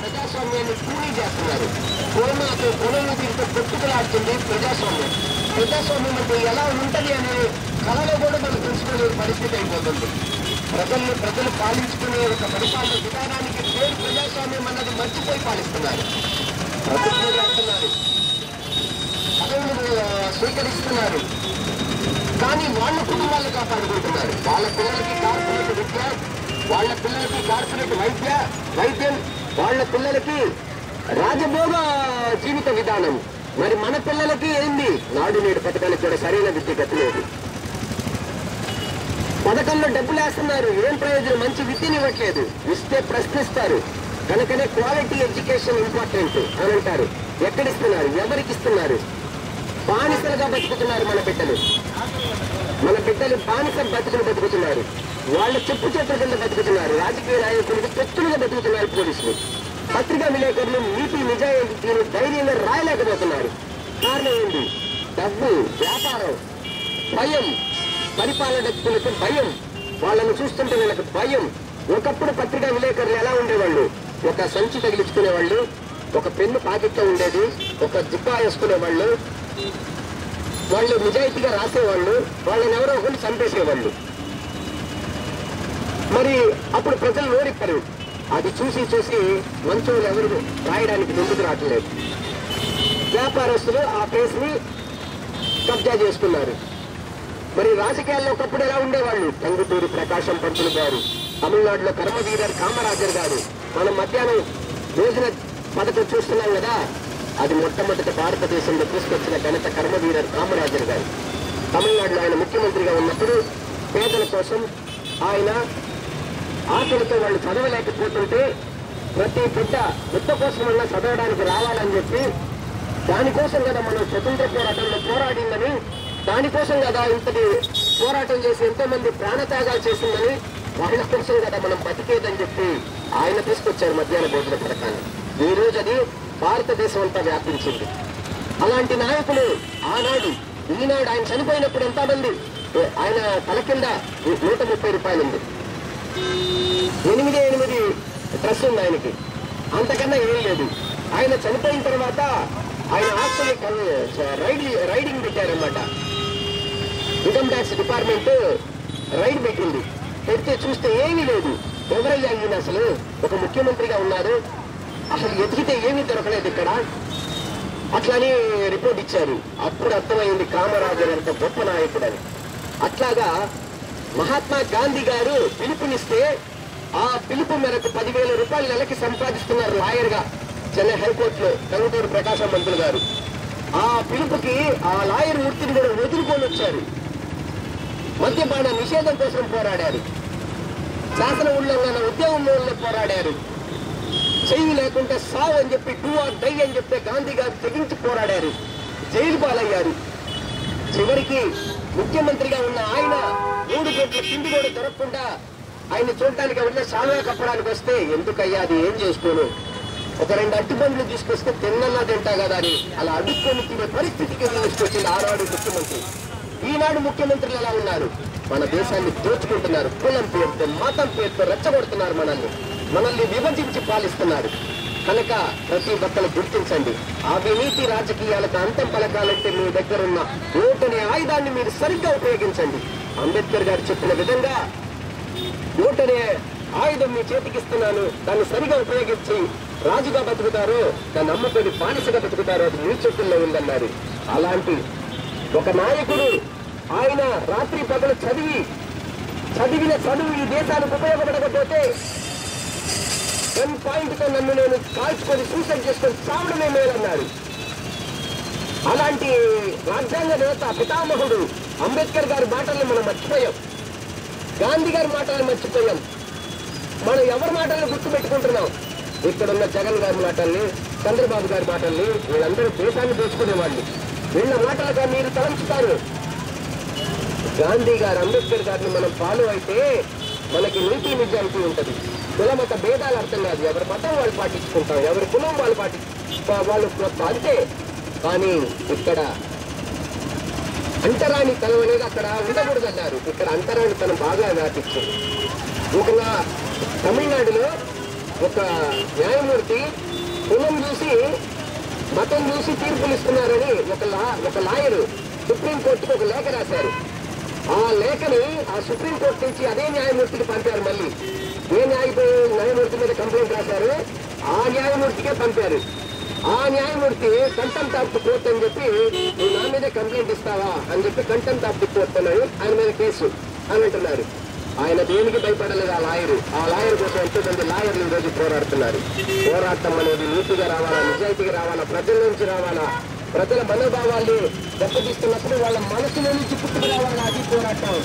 ప్రజాస్వామ్యాన్ని పూర్తి చేస్తున్నారు. కొనలు దీంతో కొట్టుకులాడుతుంది ప్రజాస్వామ్యం. ప్రజాస్వామ్యం అంటే ఎలా ఉంటది అనే కళలో కూడా మనం తెలుసుకునే పరిస్థితి అయిపోతుంది. ప్రజలు పాలించుకునే ఒక పరిపాలన విధానానికి పేరు ప్రజాస్వామ్యం అన్నది మర్చిపోయి పాలిస్తున్నారు. ప్రభుత్వం చేస్తున్నారు, పదవులు స్వీకరిస్తున్నారు, కానీ వాళ్ళ కుటుంబాలను కాపాడుకుంటున్నారు. వాళ్ళ పిల్లలకి కార్పొరేట్ విద్య, వాళ్ళ పిల్లలకి కార్పొరేట్ వైద్యం, వాళ్ళ పిల్లలకి రాజభోగ జీవిత విధానం. మరి మన పిల్లలకి ఏంది? నాడు నేడు పథకానికి కూడా సరైన విద్య గతిలేదు. పథకంలో డబ్బులు వేస్తున్నారు, ఏం ప్రయోజనం? మంచి విద్యను ఇవ్వట్లేదు. ఇస్తే ప్రశ్నిస్తారు. కనుకనే క్వాలిటీ ఎడ్యుకేషన్ ఇంపార్టెంట్ అని అంటారు. ఎక్కడిస్తున్నారు? ఎవరికి ఇస్తున్నారు? బానిసలుగా బతుకుతున్నారు మన బిడ్డలు బానిస బతుకులు బతుకుతున్నారు. వాళ్ళ చెప్పు చేతుల కింద బతుకుతున్నారు. రాజకీయ నాయకులకు పెట్టులుగా బతుకుతున్నారు పోలీసులు. పత్రికా విలేకరులు నీతి నిజాయితీని ధైర్యంగా రాయలేకపోతున్నారు. కారణం ఏంటి? డబ్బు, వ్యాపారం, భయం. పరిపాలకులకు భయం. వాళ్ళని చూస్తుంటే వీళ్ళకి భయం. ఒకప్పుడు పత్రికా విలేకరులు ఎలా ఉండేవాళ్ళు? ఒక సంచి తగిలించుకునేవాళ్ళు, ఒక పెన్ను పాకెట్లో ఉండేది, ఒక జిప్పా వేసుకునేవాళ్ళు, వాళ్ళు నిజాయితీగా రాసేవాళ్ళు, వాళ్ళని ఎవరో ఒకరు చంపేసేవాళ్ళు. మరి అప్పుడు ప్రజలు ఓడిపోయారు. అది చూసి మంచోళ్ళు ఎవరు రాయడానికి ముందుకు రావట్లేదు. వ్యాపారస్తులు ఆ కేసుని కబ్జా చేసుకున్నారు. మరి రాజకీయాల్లో ఒకప్పుడు ఎలా ఉండేవాళ్ళు? టంగుటూరి ప్రకాశం పంతులు గారు, తమిళనాడులో కర్మవీరర్ కామరాజర్ గారు. మనం మధ్యాహ్నం రోజున పథకం చూస్తున్నాం కదా, అది మొట్టమొదటి భారతదేశంలో తీసుకొచ్చిన ఘనత కర్మవీరర్ కామరాజర్ గారు. తమిళనాడులో ఆయన ముఖ్యమంత్రిగా ఉన్నప్పుడు పేదల కోసం ఆయన ఆకలితో వాళ్ళు చదవలేకపోతుంటే ప్రతి బిడ్డ బుద్ధ కోసమన్నా చదవడానికి రావాలని చెప్పి, దానికోసం కదా మనం స్వతంత్ర పోరాటంలో పోరాడిందని, దానికోసం కదా ఇంతటి పోరాటం చేసి ఎంతో మంది ప్రాణత్యాగాలు చేసిందని, వాళ్ళ కోసం కదా మనం బతికేదని చెప్పి ఆయన తీసుకొచ్చారు మధ్యాహ్న భోజన పథకాన్ని. ఈ రోజు అది భారతదేశం అంతా వ్యాపించింది. అలాంటి నాయకులు ఆనాడు, ఈనాడు ఆయన చనిపోయినప్పుడు ఎంతమంది? ఆయన తల కింద 130 రూపాయలు ఉంది, 8 డ్రెస్ ఉంది ఆయనకి, అంతకన్నా ఏం లేదు. ఆయన చనిపోయిన తర్వాత ఆయన ఆస్తులు రైడింగ్ పెట్టారన్నమాట. ఇన్కమ్ ట్యాక్స్ డిపార్ట్మెంట్ రైడ్ పెట్టింది. పెడితే చూస్తే ఏమీ లేదు. ఎవరయ్యా ఈయన? అసలు ఒక ముఖ్యమంత్రిగా ఉన్నారు, అసలు ఎదిగితే ఏమీ దొరకలేదు ఇక్కడ, అట్లానే రిపోర్ట్ ఇచ్చారు. అప్పుడు అర్థమైంది కామరాజర్ అంత గొప్ప నాయకుడని. అట్లాగా మహాత్మా గాంధీ గారు పిలుపునిస్తే ఆ పిలుపు మేరకు 10,000 రూపాయలు నెలకి సంపాదిస్తున్నారు లాయర్ గా చెన్నై హైకోర్టులో టంగుటూరి ప్రకాశం పంతులు గారు. ఆ పిలుపుకి ఆ లాయర్ వృత్తిని కూడా వదులుకొని వచ్చారు. మద్యపాన నిషేధం కోసం పోరాడారు, శాసన ఉల్లంఘన ఉద్యమంలో పోరాడారు. చెయ్యి లేకుంటే సావు అని చెప్పి, డూ ఆర్ డై అని చెప్తే గాంధీ గారు తెగించి పోరాడారు. జైలు పాలయ్యారు. చివరికి ముఖ్యమంత్రిగా ఉన్న ఆయన 3 గంటల తిండి కూడా దొరకకుండా ఆయన చూడటానికి ఎవరిన శాలువా కప్పడానికి వస్తే, ఎందుకయ్యా అది ఏం చేసుకోను, ఒక 2 అడ్డుబండ్లు తీసుకొస్తే తిన్నన్నా తింటా కదా అని అలా అడుక్కొని తినే పరిస్థితికి తీసుకొచ్చింది ఆనాడు ముఖ్యమంత్రి. ఈనాడు ముఖ్యమంత్రులు ఎలా ఉన్నారు? మన దేశాన్ని దోచుకుంటున్నారు. కులం పేరుతో, మతం పేరుతో రెచ్చగొడుతున్నారు. మనల్ని విభజించి పాలిస్తున్నారు. కనుక ప్రతి ఒక్కరు గుర్తించండి. అవినీతి రాజకీయాలకు అంతం పలకాలంటే మీ దగ్గర ఉన్న ఓటనే ఆయుధాన్ని మీరు సరిగ్గా ఉపయోగించండి. అంబేద్కర్ గారు చెప్పిన విధంగా ఓటనే ఆయుధం మీ చేతికిస్తున్నాను, దాన్ని సరిగా ఉపయోగించి రాజుగా బతుకుతారో, దాన్ని అమ్ముకొని బానిసగా బతుకుతారో అది మీ చేతుల్లో ఉందన్నారు. అలాంటి ఒక నాయకుడు ఆయన రాత్రి పగలు చదివిన చదువు ఈ దేశానికి ఉపయోగపడకపోతే గన్ పాయింట్తో నన్ను నేను కాల్చుకొని సూసైడ్ చేసుకొని చావడమే మేలన్నారు. అలాంటి రాజ్యాంగ నేత పితామహుడు అంబేద్కర్ గారి మాటల్ని మనం మర్చిపోయాం. గాంధీ గారి మాటల్ని మర్చిపోయాం. మనం ఎవరి మాటల్ని గుర్తుపెట్టుకుంటున్నాం? ఇక్కడున్న జగన్ గారి మాటల్ని, చంద్రబాబు గారి మాటల్ని. వీళ్ళందరూ దేశాన్ని దోచుకునేవాళ్ళు. వీళ్ళ మాటలుగా మీరు తలంచుతారు. గాంధీ గారు, అంబేద్కర్ గారిని మనం ఫాలో అయితే మనకి నీతి నిజానికి ఉంటుంది. కుల మత భేదాలు అర్థం కాదు. ఎవరి మతం వాళ్ళు పాటించుకుంటాం, ఎవరి కులం వాళ్ళు అంతే. కానీ ఇక్కడ అంటరానితనం అనేది అక్కడ ఉండకూడదన్నారు. ఇక్కడ అంటరానితనం బాగా వ్యాపించింది. ఒక తమిళనాడులో ఒక న్యాయమూర్తి కులం చూసి మతం చూసి తీర్పులు ఇస్తున్నారని ఒక లాయరు సుప్రీంకోర్టుకు ఒక లేఖ రాశారు. ఆ లేఖని ఆ సుప్రీంకోర్టు నుంచి అదే న్యాయమూర్తికి పంపారు. మళ్ళీ ఏ న్యాయమూర్తి మీద కంప్లైంట్ రాశారు ఆ న్యాయమూర్తికే పంపారు. ఆ న్యాయమూర్తి కంటెంప్ట్ ఆఫ్ ది కోర్ట్ అని చెప్పి, నువ్వు నా మీదే కంప్లైంట్ ఇస్తావా అని చెప్పి కంటెంప్ట్ ఆఫ్ ది కోర్ట్ అన్నాడు. ఆయన మీద కేసు అని అంటున్నారు. ఆయన దేనికి భయపడలేదు. ఆ లాయర్ కోసం ఎంతో మంది లాయర్లు ఈ రోజు పోరాడుతున్నారు. పోరాటం అనేది నీతిగా రావాలా, నిజాయితీగా రావాలా, ప్రజల నుంచి రావాలా, ప్రజల మనోభావాల్ని దెబ్బతీస్తున్నప్పుడు వాళ్ళ మనసులో నుంచి పుట్టుకు రావాలా, అది పోరాటం.